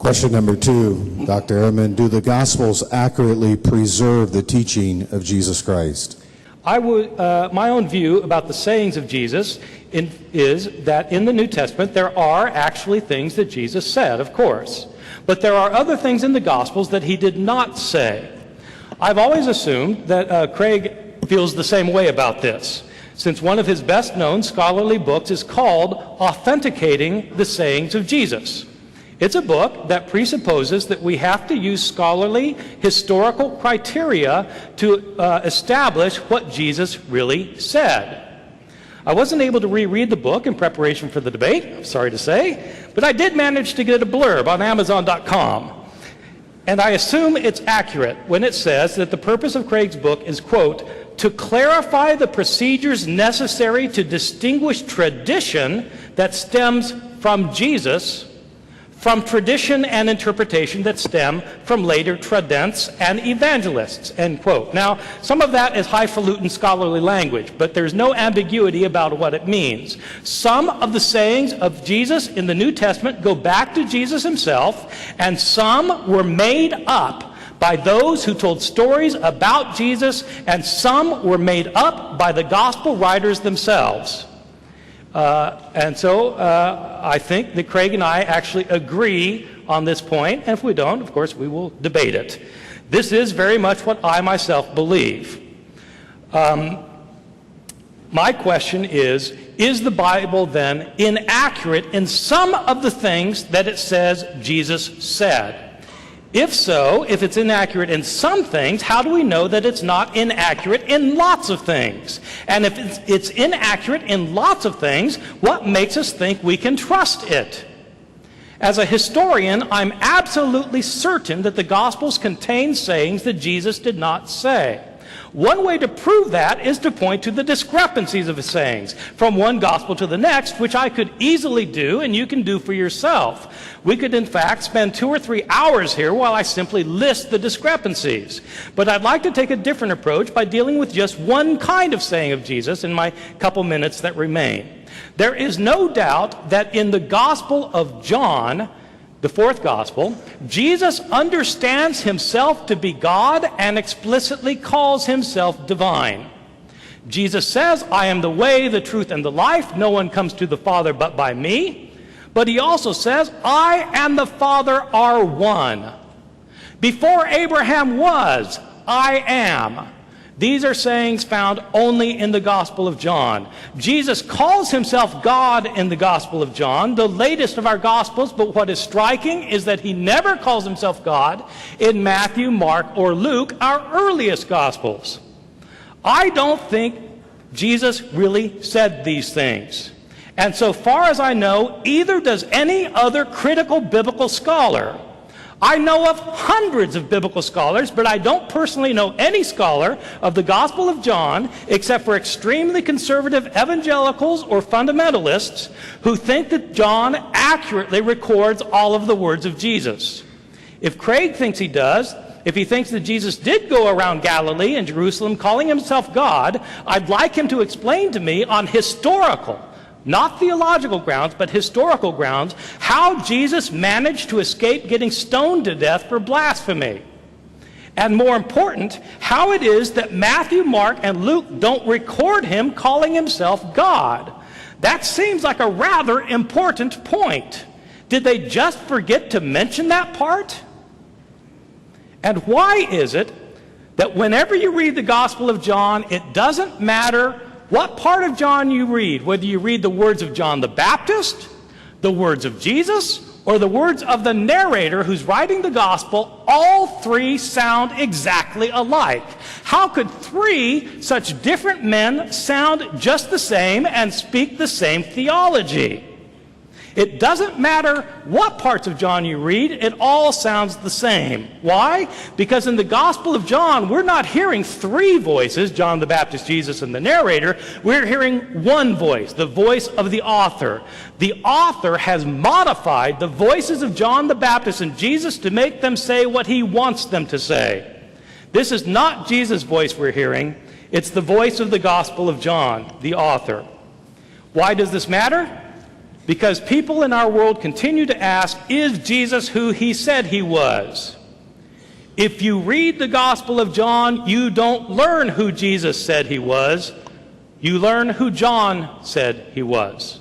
Question number 2, Dr. Ehrman, do the Gospels accurately preserve the teaching of Jesus Christ? My own view about the sayings of Jesus is that in the New Testament there are actually things that Jesus said, of course. But there are other things in the Gospels that he did not say. I've always assumed that Craig feels the same way about this, since one of his best-known scholarly books is called Authenticating the Sayings of Jesus. It's a book that presupposes that we have to use scholarly, historical criteria to establish what Jesus really said. I wasn't able to reread the book in preparation for the debate, I'm sorry to say, but I did manage to get a blurb on Amazon.com. And I assume it's accurate when it says that the purpose of Craig's book is, quote, to clarify the procedures necessary to distinguish tradition that stems from Jesus from tradition and interpretation that stem from later tradents and evangelists, end quote. Now, some of that is highfalutin scholarly language, but there's no ambiguity about what it means. Some of the sayings of Jesus in the New Testament go back to Jesus himself, and some were made up by those who told stories about Jesus, and some were made up by the gospel writers themselves. And so I think that Craig and I actually agree on this point, and if we don't, of course, we will debate it. This is very much what I myself believe. My question is the Bible then inaccurate in some of the things that it says Jesus said? If so, if it's inaccurate in some things, how do we know that it's not inaccurate in lots of things? And if it's inaccurate in lots of things, what makes us think we can trust it? As a historian, I'm absolutely certain that the Gospels contain sayings that Jesus did not say. One way to prove that is to point to the discrepancies of his sayings from one gospel to the next, which I could easily do and you can do for yourself. We could, in fact, spend 2 or 3 hours here while I simply list the discrepancies. But I'd like to take a different approach by dealing with just one kind of saying of Jesus in my couple minutes that remain. There is no doubt that in the Gospel of John, the 4th gospel, Jesus understands himself to be God and explicitly calls himself divine. Jesus says, I am the way, the truth, and the life. No one comes to the Father but by me. But he also says, I and the Father are one. Before Abraham was, I am. These are sayings found only in the Gospel of John. Jesus calls himself God in the Gospel of John, the latest of our Gospels, but what is striking is that he never calls himself God in Matthew, Mark, or Luke, our earliest Gospels. I don't think Jesus really said these things. And so far as I know, either does any other critical biblical scholar. I know of hundreds of biblical scholars, but I don't personally know any scholar of the Gospel of John, except for extremely conservative evangelicals or fundamentalists, who think that John accurately records all of the words of Jesus. If Craig thinks he does, if he thinks that Jesus did go around Galilee and Jerusalem calling himself God, I'd like him to explain to me on historical, not theological grounds, but historical grounds, how Jesus managed to escape getting stoned to death for blasphemy. And more important, how it is that Matthew, Mark, and Luke don't record him calling himself God. That seems like a rather important point. Did they just forget to mention that part? And why is it that whenever you read the Gospel of John, it doesn't matter what part of John you read, whether you read the words of John the Baptist, the words of Jesus, or the words of the narrator who's writing the gospel, all three sound exactly alike. How could 3 such different men sound just the same and speak the same theology? It doesn't matter what parts of John you read, it all sounds the same. Why? Because in the Gospel of John, we're not hearing 3 voices, John the Baptist, Jesus, and the narrator. We're hearing one voice, the voice of the author. The author has modified the voices of John the Baptist and Jesus to make them say what he wants them to say. This is not Jesus' voice we're hearing. It's the voice of the Gospel of John, the author. Why does this matter? Because people in our world continue to ask, is Jesus who he said he was? If you read the Gospel of John, you don't learn who Jesus said he was. You learn who John said he was.